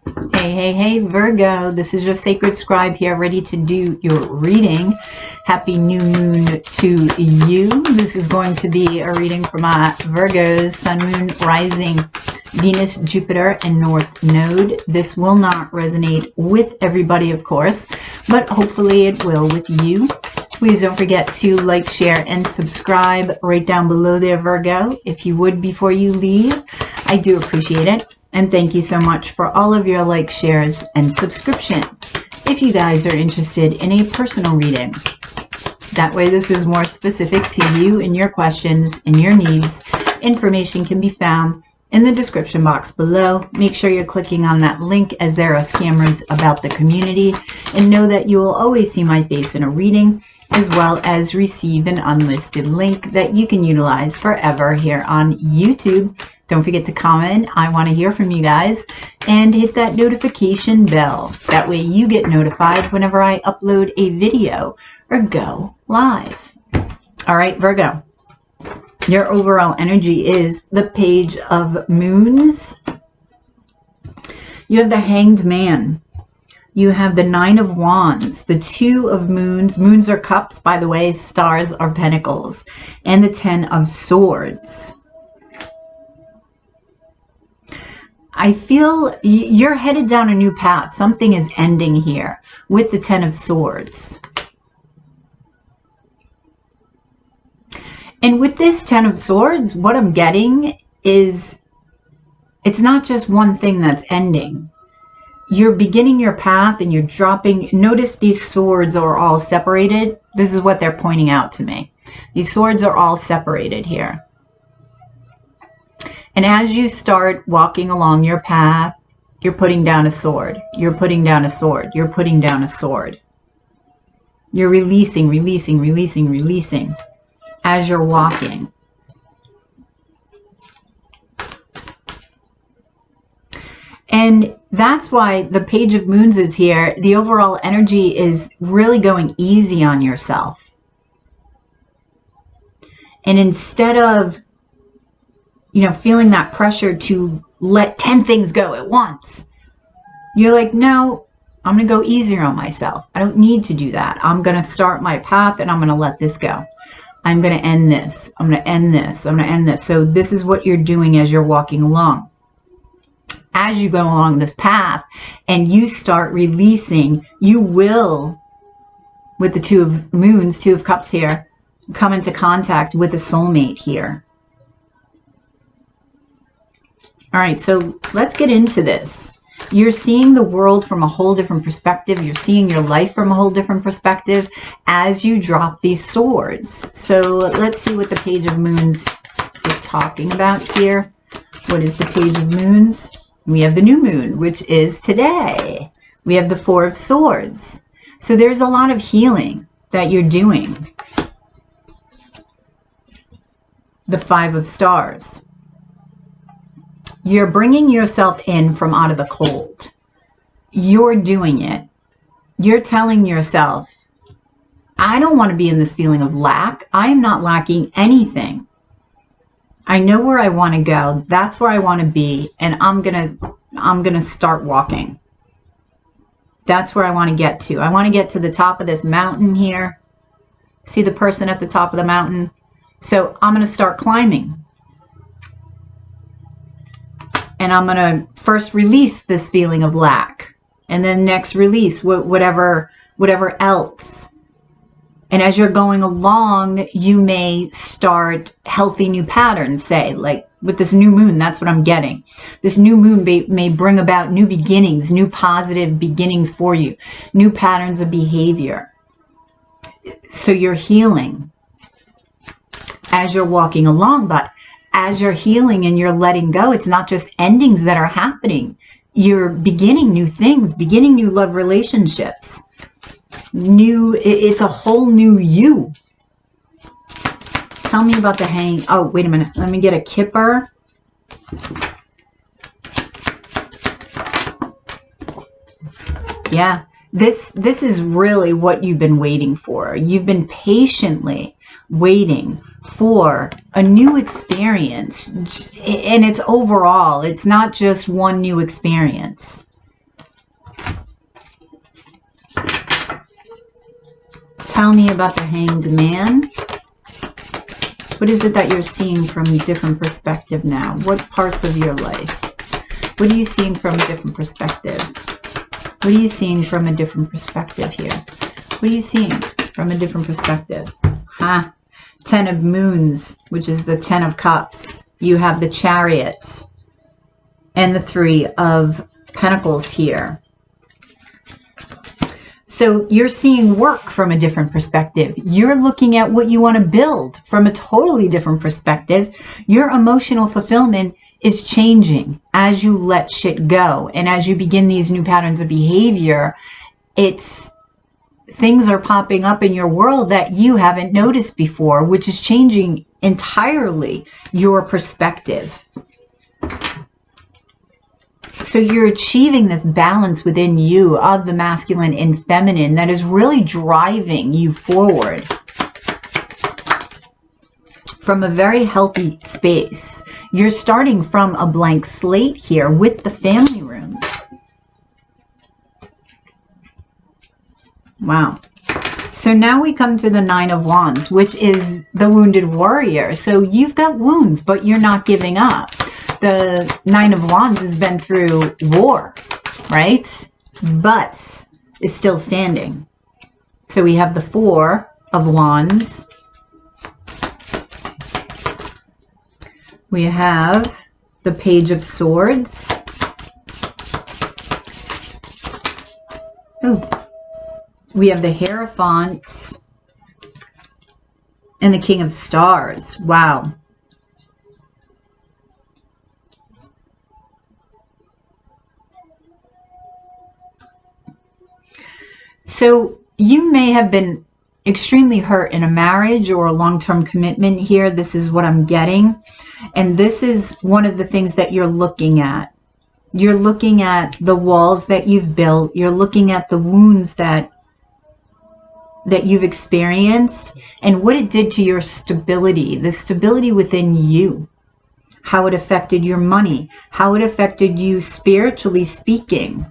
Hey, Virgo, this is your sacred scribe here, ready to do your reading. Happy new moon to you. This is going to be a reading for my Virgos, sun, moon, rising, Venus, Jupiter, and North Node. This will not resonate with everybody, of course, but hopefully it will with you. Please don't forget to like, share, and subscribe right down below there, Virgo, if you would before you leave. I do appreciate it. And thank you so much for all of your likes, shares, and subscriptions. If you guys are interested in a personal reading, that way this is more specific to you and your questions and your needs, information can be found in the description box below. Make sure you're clicking on that link, as there are scammers about the community, and know that you will always see my face in a reading, as well as receive an unlisted link that you can utilize forever here on YouTube. Don't forget to comment. I want to hear from you guys, and hit that notification bell. That way you get notified whenever I upload a video or go live. All right, Virgo, your overall energy is the Page of Moons. You have the Hanged Man. You have the Nine of Wands, the Two of Moons. Moons are cups, by the way. Stars are pentacles. And the Ten of Swords. I feel you're headed down a new path. Something is ending here with the Ten of Swords. And with this Ten of Swords, what I'm getting is it's not just one thing that's ending. You're beginning your path and you're dropping. Notice these swords are all separated. This is what they're pointing out to me. These swords are all separated here. And as you start walking along your path, you're putting down a sword. You're putting down a sword. You're putting down a sword. You're releasing, releasing, releasing, releasing as you're walking. And that's why the Page of Moons is here. The overall energy is really going easy on yourself. And instead of, feeling that pressure to let 10 things go at once, you're like, no, I'm going to go easier on myself. I don't need to do that. I'm going to start my path and I'm going to let this go. I'm going to end this. I'm going to end this. I'm going to end this. So this is what you're doing as you're walking along. As you go along this path and you start releasing, you will, with the Two of Moons, Two of Cups here, come into contact with a soulmate here. All right, so let's get into this. You're seeing the world from a whole different perspective. You're seeing your life from a whole different perspective as you drop these swords. So let's see what the Page of Moons is talking about here. What is the Page of Moons? We have the new moon, which is today. We have the Four of Swords. So there's a lot of healing that you're doing. The Five of Stars. You're bringing yourself in from out of the cold. You're doing it. You're telling yourself, I don't want to be in this feeling of lack. I am not lacking anything. I know where I want to go. That's where I want to be. And I'm gonna start walking. That's where I want to get to. I want to get to the top of this mountain here. See the person at the top of the mountain? So I'm going to start climbing. And I'm going to first release this feeling of lack. And then next release whatever else. And as you're going along, you may start healthy new patterns, say, like with this new moon, that's what I'm getting. This new moon may bring about new beginnings, new positive beginnings for you, new patterns of behavior. So you're healing as you're walking along, but as you're healing and you're letting go, it's not just endings that are happening. You're beginning new things, beginning new love relationships. It's a whole new you. Tell me about the hang. Oh, wait a minute. Let me get a kipper. Yeah, this is really what you've been waiting for. You've been patiently waiting for a new experience, and it's overall. It's not just one new experience. Tell me about the Hanged Man. What is it that you're seeing from a different perspective now? What parts of your life? What are you seeing from a different perspective? What are you seeing from a different perspective here? What are you seeing from a different perspective? Ten of Moons, which is the Ten of Cups. You have the Chariot and the Three of Pentacles here. So you're seeing work from a different perspective. You're looking at what you want to build from a totally different perspective. Your emotional fulfillment is changing as you let shit go. And as you begin these new patterns of behavior, things are popping up in your world that you haven't noticed before, which is changing entirely your perspective. So you're achieving this balance within you of the masculine and feminine that is really driving you forward from a very healthy space. You're starting from a blank slate here with the family room. Wow. So now we come to the Nine of Wands, which is the wounded warrior. So you've got wounds, but you're not giving up. The Nine of Wands has been through war, right? But is still standing. So we have the Four of Wands. We have the Page of Swords. Oh, we have the Hierophant and the King of Stars. Wow. So you may have been extremely hurt in a marriage or a long-term commitment here. This is what I'm getting. And this is one of the things that you're looking at. You're looking at the walls that you've built. You're looking at the wounds that you've experienced and what it did to your stability, the stability within you, how it affected your money, how it affected you spiritually speaking.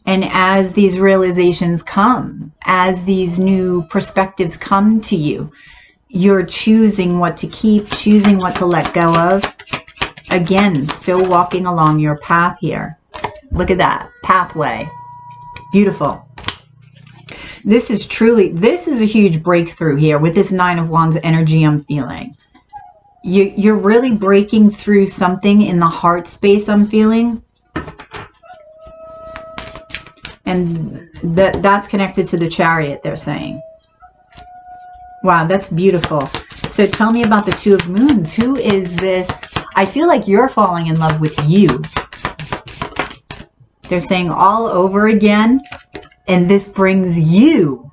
And as these realizations come, as these new perspectives come to you, you're choosing what to keep, choosing what to let go of. Again, still walking along your path here. Look at that pathway. Beautiful. This is a huge breakthrough here with this Nine of Wands energy I'm feeling. You're really breaking through something in the heart space I'm feeling. And that's connected to the Chariot, they're saying. Wow, that's beautiful. So tell me about the Two of Moons. Who is this? I feel like you're falling in love with you. They're saying all over again. And this brings you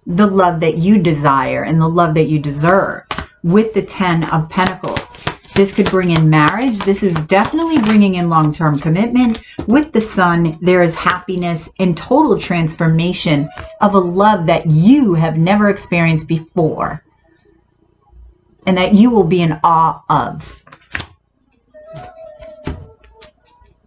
the love that you desire and the love that you deserve with the Ten of Pentacles. This could bring in marriage. This is definitely bringing in long-term commitment. With the Sun, there is happiness and total transformation of a love that you have never experienced before and that you will be in awe of.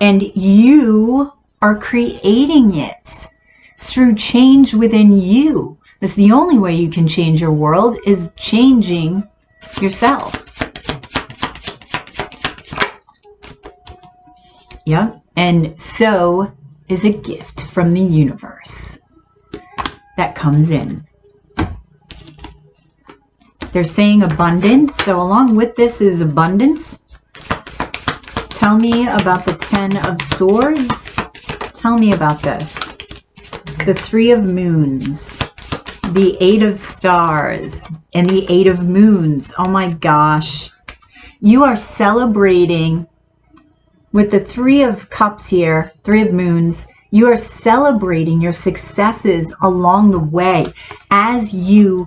And you are creating it through change within you. That's the only way you can change your world, is changing yourself. Yep. And so is a gift from the universe that comes in. They're saying abundance. So along with this is abundance. Tell me about the Ten of Swords. Tell me about this. The Three of Moons. The Eight of Stars. And the Eight of Moons. Oh my gosh. You are celebrating with the Three of Cups here, Three of Moons. You are celebrating your successes along the way as you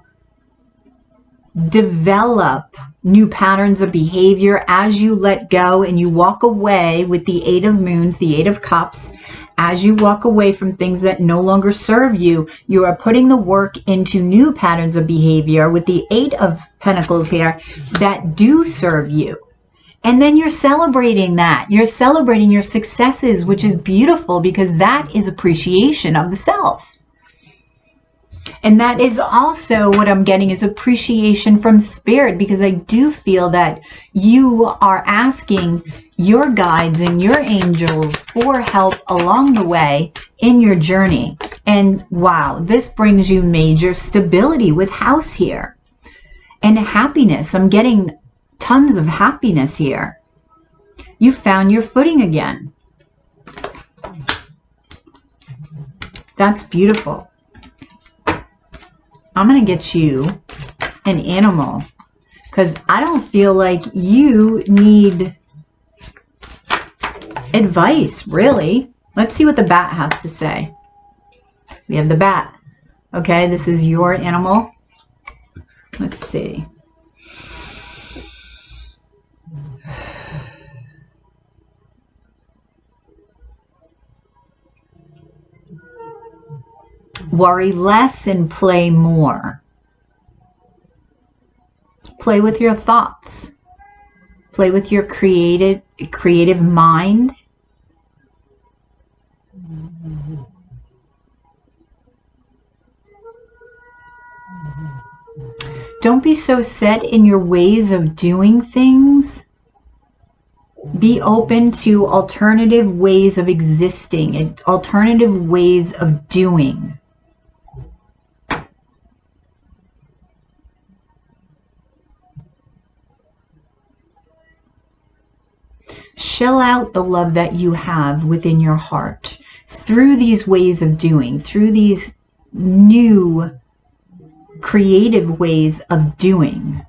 develop new patterns of behavior, as you let go and you walk away with the Eight of Moons, the Eight of Cups. As you walk away from things that no longer serve you, you are putting the work into new patterns of behavior with the Eight of Pentacles here that do serve you. And then you're celebrating that. You're celebrating your successes, which is beautiful because that is appreciation of the self. And that is also what I'm getting is appreciation from Spirit, because I do feel that you are asking your guides and your angels for help along the way in your journey. And wow, this brings you major stability with house here. And happiness. I'm getting tons of happiness here. You found your footing again. That's beautiful. I'm going to get you an animal, because I don't feel like you need advice, really. Let's see what the bat has to say. We have the bat. Okay, this is your animal. Let's see. Worry less and play more. Play with your thoughts. Play with your creative mind. Don't be so set in your ways of doing things. Be open to alternative ways of existing and alternative ways of doing. Shell out the love that you have within your heart through these ways of doing, through these new creative ways of doing.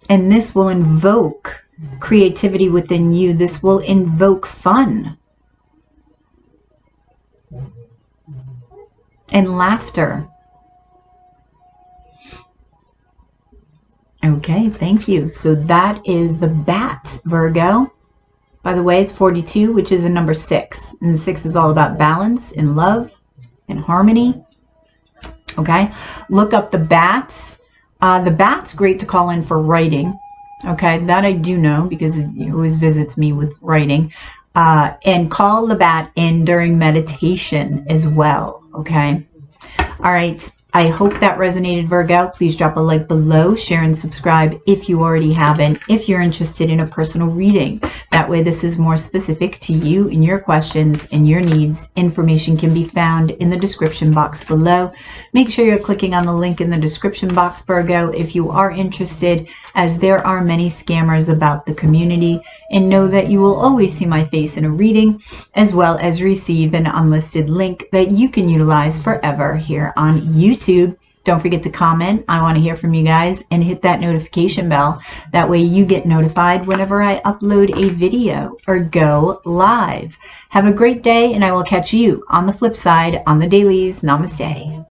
And this will invoke creativity within you. This will invoke fun and laughter. Okay, thank you. So that is the bat, Virgo. By the way, it's 42, which is a number 6. And the 6 is all about balance and love and harmony. Okay, look up the bats. The bat's great to call in for writing. Okay, that I do know because it always visits me with writing. And call the bat in during meditation as well. Okay, all right. I hope that resonated, Virgo. Please drop a like below, share and subscribe if you already haven't, if you're interested in a personal reading. That way this is more specific to you and your questions and your needs. Information can be found in the description box below. Make sure you're clicking on the link in the description box, Virgo, if you are interested, as there are many scammers about the community. And know that you will always see my face in a reading, as well as receive an unlisted link that you can utilize forever here on YouTube. Don't forget to comment. I want to hear from you guys, and hit that notification bell. That way you get notified whenever I upload a video or go live. Have a great day, and I will catch you on the flip side on the dailies. Namaste.